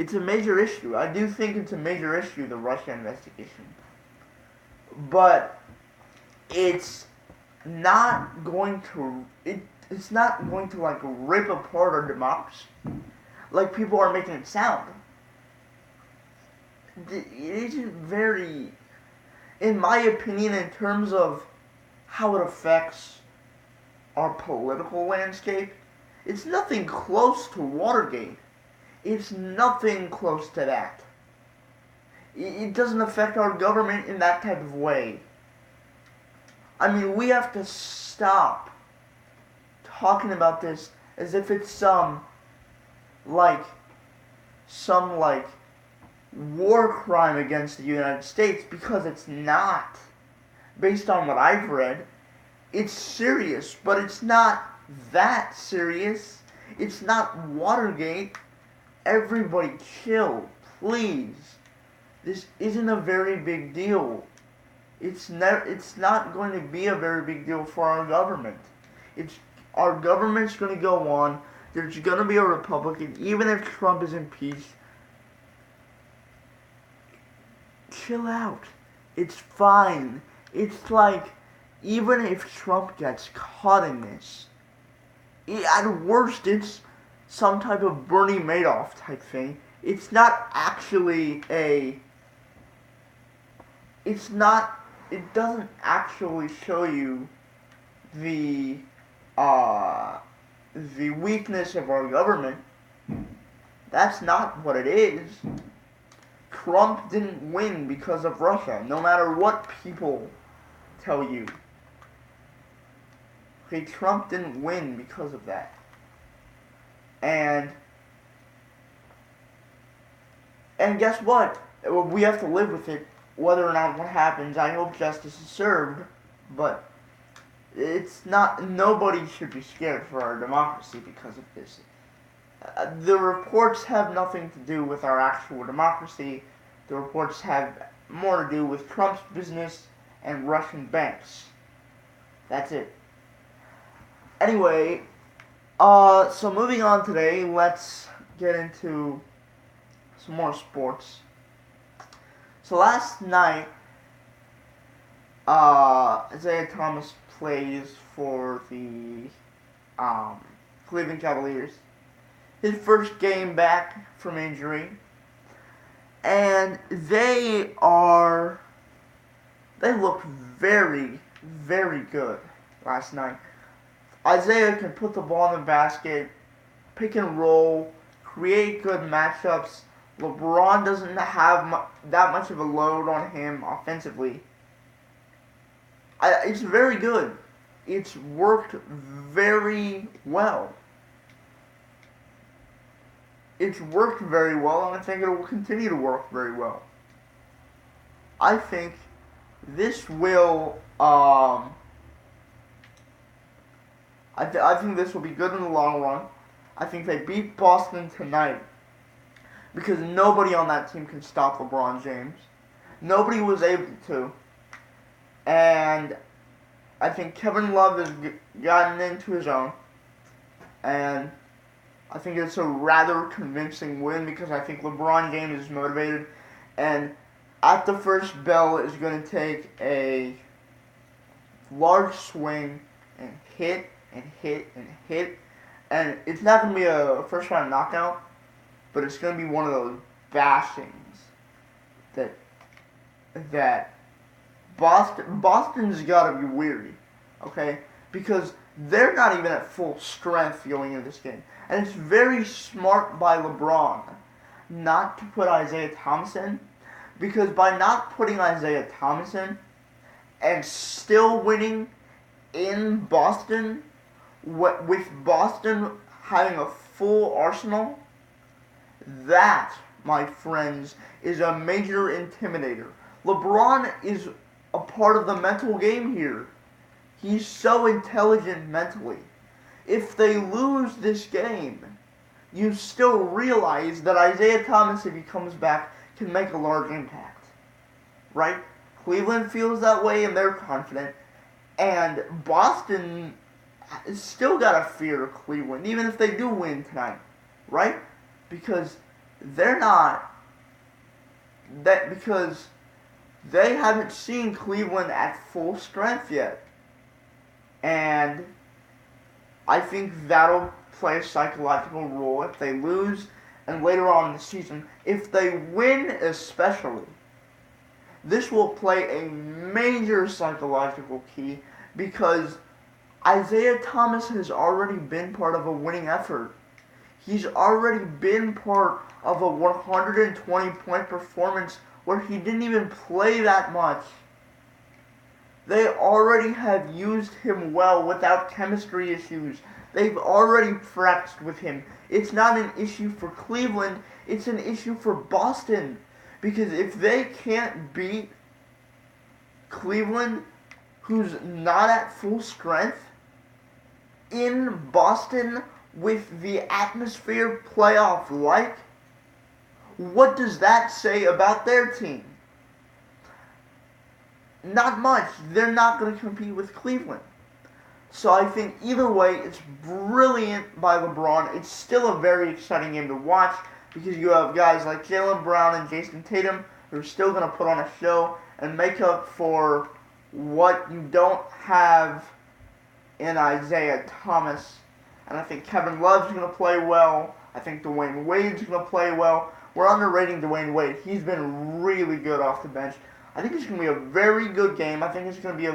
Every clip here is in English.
It's a major issue. I do think it's a major issue, the Russia investigation. But it's not going to it's not going to like rip apart our democracy like people are making it sound. It isn't very, in my opinion, in terms of how it affects our political landscape, it's nothing close to Watergate. It's nothing close to that. It doesn't affect our government in that type of way. I mean, we have to stop talking about this as if it's some war crime against the United States, because it's not. Based on what I've read, it's serious, but it's not that serious. It's not Watergate. Everybody chill, please. This isn't a very big deal. It's not going to be a very big deal for our government. Our government's going to go on. There's going to be a Republican, even if Trump is impeached. Chill out. It's fine. It's like, even if Trump gets caught in this, at worst it's some type of Bernie Madoff type thing. It's not actually it doesn't actually show you the weakness of our government. That's not what it is. Trump didn't win because of Russia, no matter what people tell you. Okay, Trump didn't win because of that. And guess what? We have to live with it, whether or not what happens. I hope justice is served, but it's not. Nobody should be scared for our democracy because of this. The reports have nothing to do with our actual democracy. The reports have more to do with Trump's business and Russian banks. That's it. Anyway, so moving on today, let's get into some more sports. So last night, Isaiah Thomas plays for the Cleveland Cavaliers. His first game back from injury. And they looked very, very good last night. Isaiah can put the ball in the basket, pick and roll, create good matchups. LeBron doesn't have that much of a load on him offensively. It's very good. It's worked very well. It's worked very well, and I think it will continue to work very well. I think this will, I think this will be good in the long run. I think they beat Boston tonight because nobody on that team can stop LeBron James. Nobody was able to. And I think Kevin Love has gotten into his own. And I think it's a rather convincing win because I think LeBron James is motivated, and at the first bell is going to take a large swing and hit and hit and hit, and it's not going to be a first round knockout, but it's going to be one of those bashings that Boston's got to be weary, okay, because they're not even at full strength going into this game. And it's very smart by LeBron not to put Isaiah Thomas in, because by not putting Isaiah Thomas in and still winning in Boston, with Boston having a full arsenal, that, my friends, is a major intimidator. LeBron is a part of the mental game here. He's so intelligent mentally. If they lose this game, you still realize that Isaiah Thomas, if he comes back, can make a large impact. Right? Cleveland feels that way and they're confident. And Boston still got to fear Cleveland, even if they do win tonight. Right? Because they're not that because they haven't seen Cleveland at full strength yet. And I think that'll play a psychological role if they lose, and later on in the season. If they win especially, this will play a major psychological key because Isaiah Thomas has already been part of a winning effort. He's already been part of a 120-point performance where he didn't even play that much. They already have used him well without chemistry issues. They've already practiced with him. It's not an issue for Cleveland, it's an issue for Boston. Because if they can't beat Cleveland, who's not at full strength, in Boston with the atmosphere playoff-like, what does that say about their team? Not much. They're not going to compete with Cleveland. So I think either way, it's brilliant by LeBron. It's still a very exciting game to watch because you have guys like Jaylen Brown and Jason Tatum who are still going to put on a show and make up for what you don't have in Isaiah Thomas. And I think Kevin Love's going to play well. I think Dwayne Wade's going to play well. We're underrating Dwayne Wade. He's been really good off the bench. I think it's going to be a very good game. I think it's going to be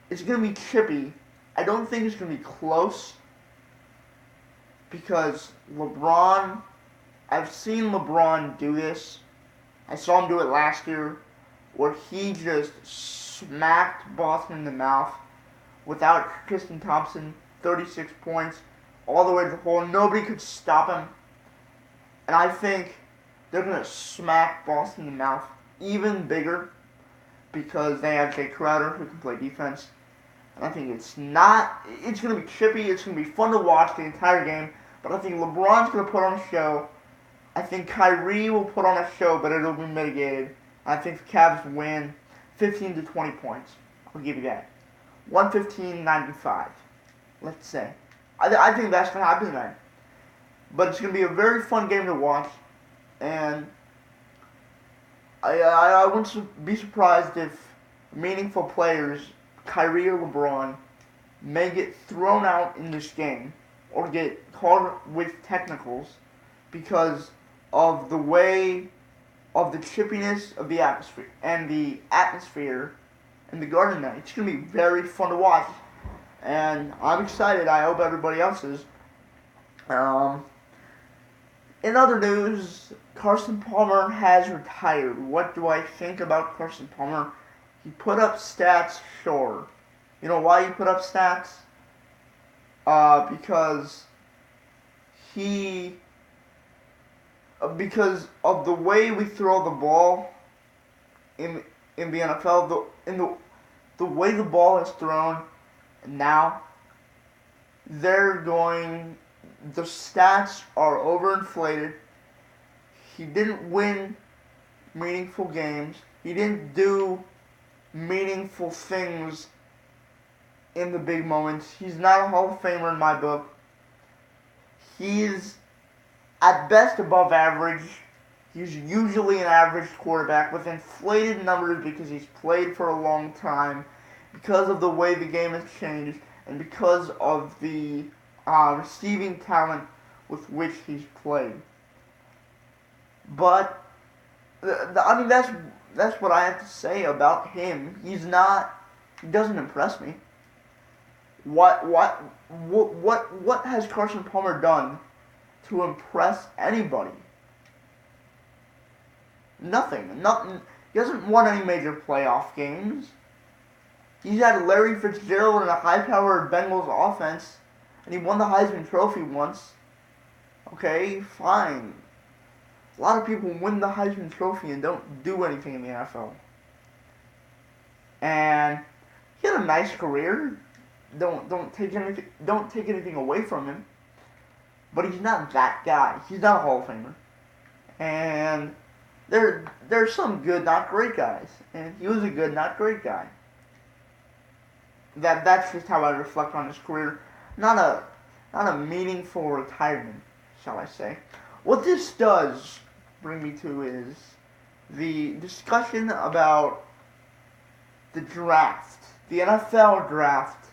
it's going to be chippy. I don't think it's going to be close because I've seen LeBron do this. I saw him do it last year where he just smacked Boston in the mouth without Tristan Thompson, 36 points, all the way to the hole. Nobody could stop him. And I think they're going to smack Boston in the mouth even bigger because they have Jay Crowder who can play defense. And I think it's going to be chippy. It's going to be fun to watch the entire game. But I think LeBron's going to put on a show. I think Kyrie will put on a show, but it'll be mitigated. I think the Cavs win 15 to 20 points. I'll give you that. 115-95, let's say. I think that's going to happen tonight. But it's going to be a very fun game to watch. And I wouldn't be surprised if meaningful players, Kyrie or LeBron, may get thrown out in this game or get called with technicals because of the way of the chippiness of the atmosphere and the Garden night. It's going to be very fun to watch. And I'm excited. I hope everybody else is. In other news, Carson Palmer has retired. What do I think about Carson Palmer? He put up stats, sure. You know why he put up stats? Because of the way we throw the ball in the NFL, the way the ball is thrown now, the stats are overinflated. He didn't win meaningful games. He didn't do meaningful things in the big moments. He's not a Hall of Famer in my book. He's at best above average. He's usually an average quarterback with inflated numbers because he's played for a long time, because of the way the game has changed, and because of the receiving talent with which he's played. But that's what I have to say about him. He doesn't impress me. What has Carson Palmer done to impress anybody? Nothing. He hasn't won any major playoff games. He's had Larry Fitzgerald and a high-powered Bengals offense, and he won the Heisman Trophy once. Okay, fine. A lot of people win the Heisman Trophy and don't do anything in the NFL. And he had a nice career. Don't take anything away from him. But he's not that guy. He's not a Hall of Famer. And there's some good, not great guys. And he was a good, not great guy. That's just how I reflect on his career. Not a meaningful retirement, shall I say. what this does bring me to is the discussion about the draft, the NFL draft,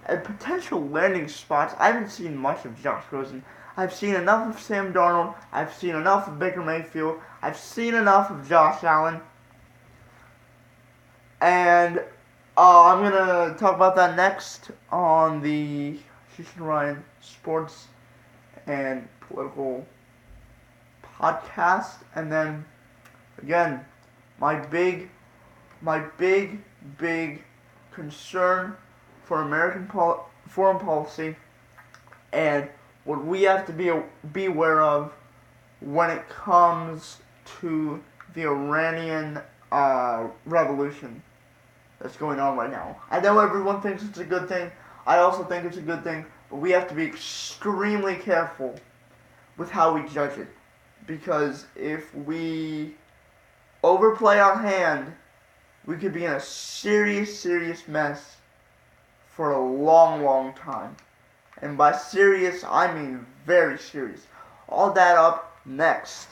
and potential landing spots. I haven't seen much of Josh Rosen. I've seen enough of Sam Darnold. I've seen enough of Baker Mayfield. I've seen enough of Josh Allen. And I'm going to talk about that next on the Ashish and Ryan Sports and Political Podcast. And then, again, my big concern for American foreign policy and what we have to be aware of when it comes to the Iranian revolution that's going on right now. I know everyone thinks it's a good thing. I also think it's a good thing, but we have to be extremely careful with how we judge it. Because if we overplay our hand, we could be in a serious mess for a long time. And by serious, I mean very serious. All that up next.